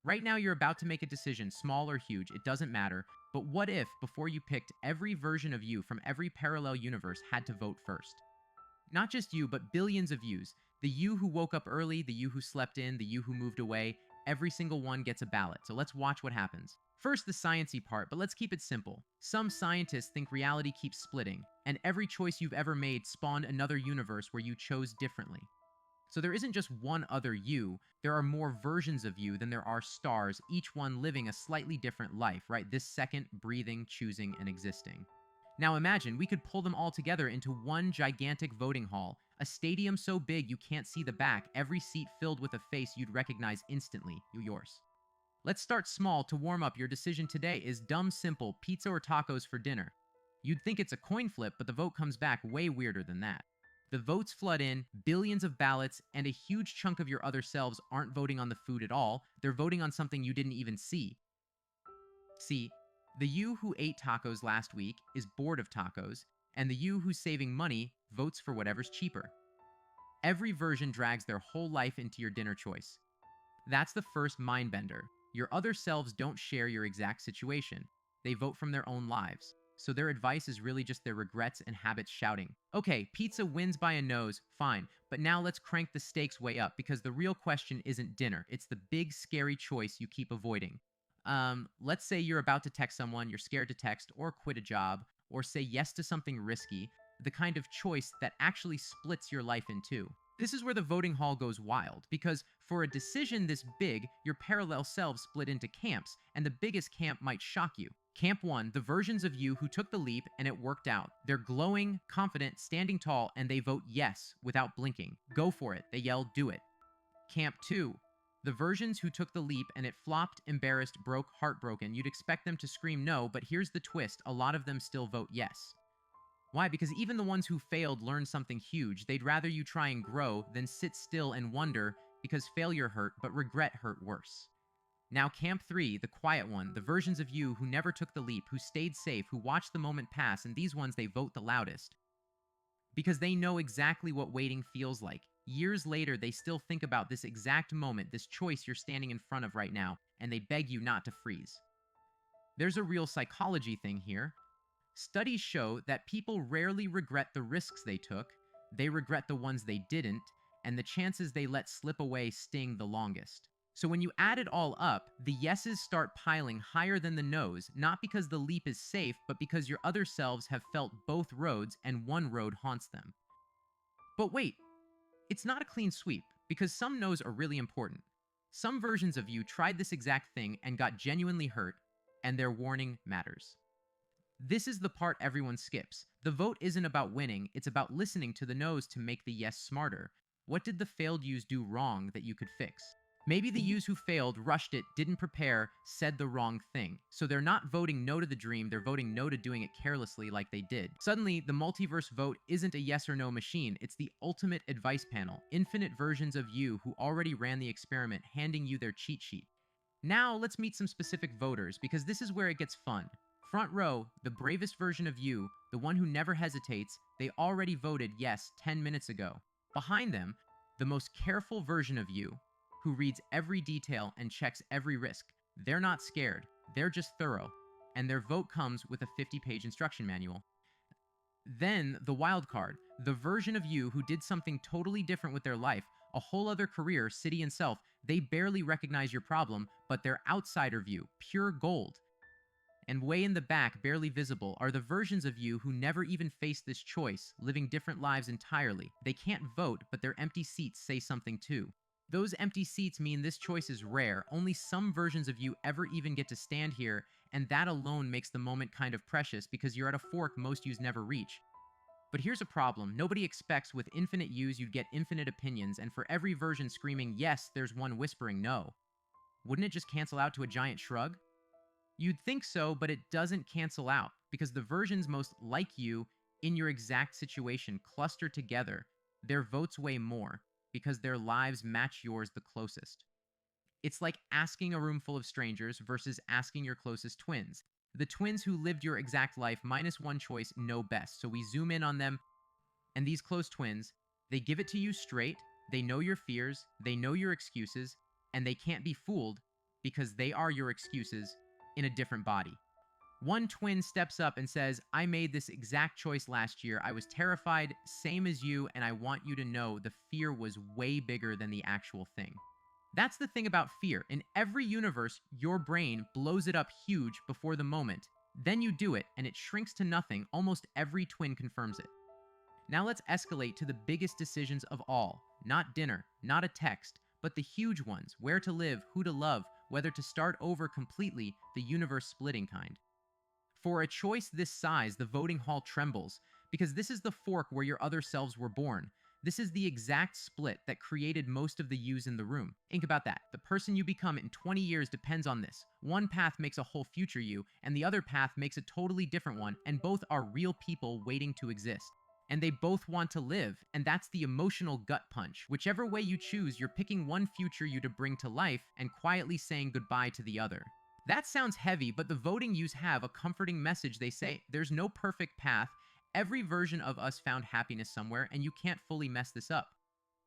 Right now, you're about to make a decision, small or huge, it doesn't matter. But what if, before you picked, every version of you from every parallel universe had to vote first? Not just you, but billions of yous. The you who woke up early, the you who slept in, the you who moved away, every single one gets a ballot. So let's watch what happens. First, the sciencey part, but let's keep it simple. Some scientists think reality keeps splitting, and every choice you've ever made spawned another universe where you chose differently. So there isn't just one other you, there are more versions of you than there are stars, each one living a slightly different life, right? This second, breathing, choosing, and existing. Now imagine we could pull them all together into one gigantic voting hall, a stadium so big you can't see the back, every seat filled with a face you'd recognize instantly, yours. Let's start small to warm up. Your decision today is dumb simple, pizza or tacos for dinner. You'd think it's a coin flip, but the vote comes back way weirder than that. The votes flood in, billions of ballots, and a huge chunk of your other selves aren't voting on the food at all. They're voting on something you didn't even see. See, the you who ate tacos last week is bored of tacos, and the you who's saving money votes for whatever's cheaper. Every version drags their whole life into your dinner choice. That's the first mind bender. Your other selves don't share your exact situation. They vote from their own lives. So their advice is really just their regrets and habits shouting. Okay, pizza wins by a nose, fine, but now let's crank the stakes way up because the real question isn't dinner. It's the big scary choice you keep avoiding. Let's say you're about to text someone, you're scared to text or quit a job or say yes to something risky, the kind of choice that actually splits your life in two. This is where the voting hall goes wild, because for a decision this big, your parallel selves split into camps, and the biggest camp might shock you. Camp 1, the versions of you who took the leap and it worked out. They're glowing, confident, standing tall, and they vote yes without blinking. Go for it. They yell, do it. Camp 2, the versions who took the leap and it flopped, embarrassed, broke, heartbroken. You'd expect them to scream no, but here's the twist, a lot of them still vote yes. Why? Because even the ones who failed learned something huge. They'd rather you try and grow than sit still and wonder, because failure hurt, but regret hurt worse. Now, Camp 3, the quiet one, the versions of you who never took the leap, who stayed safe, who watched the moment pass, and these ones they vote the loudest. Because they know exactly what waiting feels like. Years later, they still think about this exact moment, this choice you're standing in front of right now, and they beg you not to freeze. There's a real psychology thing here. Studies show that people rarely regret the risks they took, they regret the ones they didn't, and the chances they let slip away sting the longest. So when you add it all up, the yeses start piling higher than the nos, not because the leap is safe, but because your other selves have felt both roads and one road haunts them. But wait, it's not a clean sweep, because some nos are really important. Some versions of you tried this exact thing and got genuinely hurt, and their warning matters. This is the part everyone skips. The vote isn't about winning, it's about listening to the no's to make the yes smarter. What did the failed yous do wrong that you could fix? Maybe the yous who failed, rushed it, didn't prepare, said the wrong thing. So they're not voting no to the dream, they're voting no to doing it carelessly like they did. Suddenly, the multiverse vote isn't a yes or no machine, it's the ultimate advice panel. Infinite versions of you who already ran the experiment handing you their cheat sheet. Now, let's meet some specific voters, because this is where it gets fun. Front row, the bravest version of you, the one who never hesitates, they already voted yes 10 minutes ago. Behind them, the most careful version of you, who reads every detail and checks every risk. They're not scared, they're just thorough, and their vote comes with a 50-page instruction manual. Then, the wild card, the version of you who did something totally different with their life, a whole other career, city and self, they barely recognize your problem, but their outsider view, pure gold. And way in the back, barely visible, are the versions of you who never even faced this choice, living different lives entirely. They can't vote, but their empty seats say something too. Those empty seats mean this choice is rare. Only some versions of you ever even get to stand here, and that alone makes the moment kind of precious because you're at a fork most yous never reach. But here's a problem. Nobody expects with infinite yous you'd get infinite opinions, and for every version screaming yes, there's one whispering no. Wouldn't it just cancel out to a giant shrug? You'd think so, but it doesn't cancel out, because the versions most like you in your exact situation cluster together. Their votes weigh more, because their lives match yours the closest. It's like asking a room full of strangers versus asking your closest twins. The twins who lived your exact life minus one choice know best, so we zoom in on them, and these close twins, they give it to you straight, they know your fears, they know your excuses, and they can't be fooled because they are your excuses in a different body. One twin steps up and says, I made this exact choice last year. I was terrified, same as you, and I want you to know the fear was way bigger than the actual thing. That's the thing about fear. In every universe, your brain blows it up huge before the moment. Then you do it, and it shrinks to nothing. Almost every twin confirms it. Now let's escalate to the biggest decisions of all. Not dinner, not a text, but the huge ones. Where to live, who to love, whether to start over completely, the universe-splitting kind. For a choice this size, the voting hall trembles, because this is the fork where your other selves were born. This is the exact split that created most of the yous in the room. Think about that. The person you become in 20 years depends on this. One path makes a whole future you, and the other path makes a totally different one, and both are real people waiting to exist. And they both want to live, and that's the emotional gut punch. Whichever way you choose, you're picking one future you to bring to life and quietly saying goodbye to the other. That sounds heavy, but the voting yous have a comforting message. They say, there's no perfect path. Every version of us found happiness somewhere, and you can't fully mess this up.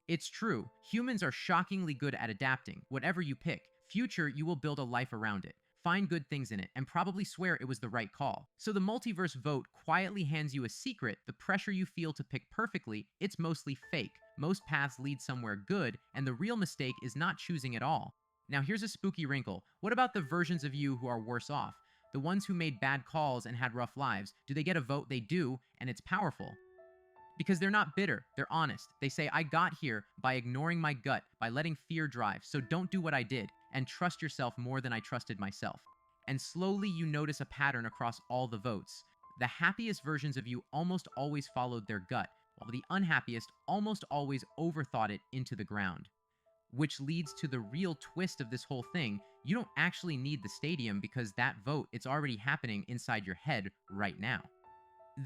It's true. Humans are shockingly good at adapting. Whatever you pick, future, you will build a life around it. Find good things in it, and probably swear it was the right call. So the multiverse vote quietly hands you a secret. The pressure you feel to pick perfectly, it's mostly fake. Most paths lead somewhere good, and the real mistake is not choosing at all. Now here's a spooky wrinkle. What about the versions of you who are worse off? The ones who made bad calls and had rough lives, do they get a vote? They do, and it's powerful. Because they're not bitter, they're honest. They say, I got here by ignoring my gut, by letting fear drive, so don't do what I did, and trust yourself more than I trusted myself. And slowly you notice a pattern across all the votes. The happiest versions of you almost always followed their gut, while the unhappiest almost always overthought it into the ground. Which leads to the real twist of this whole thing. You don't actually need the stadium because that vote, it's already happening inside your head right now.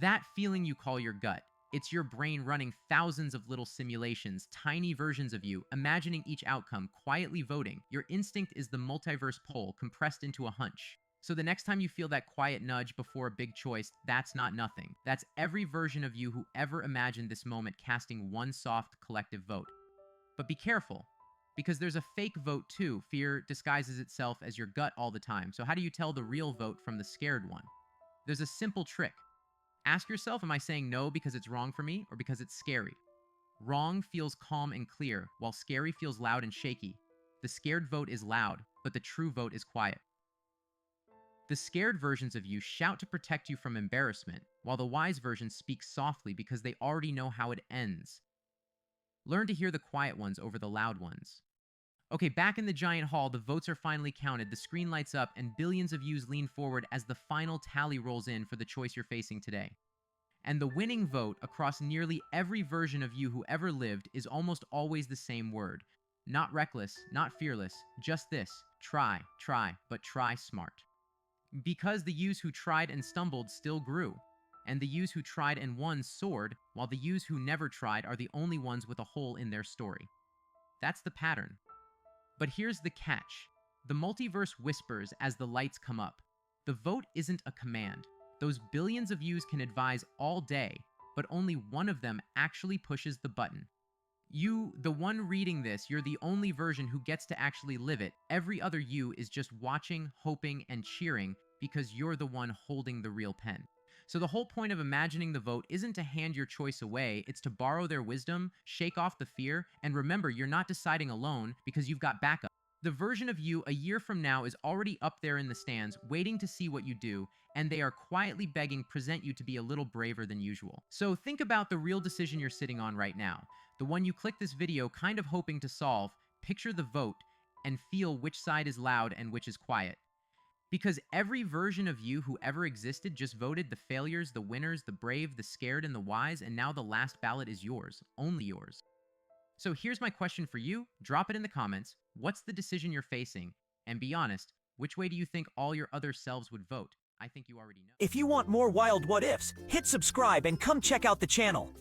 That feeling you call your gut, it's your brain running thousands of little simulations, tiny versions of you, imagining each outcome, quietly voting. Your instinct is the multiverse poll compressed into a hunch. So the next time you feel that quiet nudge before a big choice, that's not nothing. That's every version of you who ever imagined this moment casting one soft collective vote. But be careful, because there's a fake vote too. Fear disguises itself as your gut all the time. So how do you tell the real vote from the scared one? There's a simple trick. Ask yourself, am I saying no because it's wrong for me or because it's scary? Wrong feels calm and clear, while scary feels loud and shaky. The scared vote is loud, but the true vote is quiet. The scared versions of you shout to protect you from embarrassment, while the wise versions speak softly because they already know how it ends. Learn to hear the quiet ones over the loud ones. Okay, back in the giant hall, the votes are finally counted, the screen lights up, and billions of yous lean forward as the final tally rolls in for the choice you're facing today. And the winning vote across nearly every version of you who ever lived is almost always the same word. Not reckless, not fearless, just this: try, but try smart. Because the yous who tried and stumbled still grew, and the yous who tried and won soared, while the yous who never tried are the only ones with a hole in their story. That's the pattern. But here's the catch. The multiverse whispers as the lights come up. The vote isn't a command. Those billions of yous can advise all day, but only one of them actually pushes the button. You, the one reading this, you're the only version who gets to actually live it. Every other you is just watching, hoping, and cheering because you're the one holding the real pen. So the whole point of imagining the vote isn't to hand your choice away, it's to borrow their wisdom, shake off the fear, and remember you're not deciding alone because you've got backup. The version of you a year from now is already up there in the stands, waiting to see what you do, and they are quietly begging present you to be a little braver than usual. So think about the real decision you're sitting on right now, the one you click this video kind of hoping to solve. Picture the vote, and feel which side is loud and which is quiet. Because every version of you who ever existed just voted the failures, the winners, the brave, the scared, and the wise, and now the last ballot is yours, only yours. So here's my question for you. Drop it in the comments. What's the decision you're facing? And be honest, which way do you think all your other selves would vote? I think you already know. If you want more wild what ifs, hit subscribe and come check out the channel.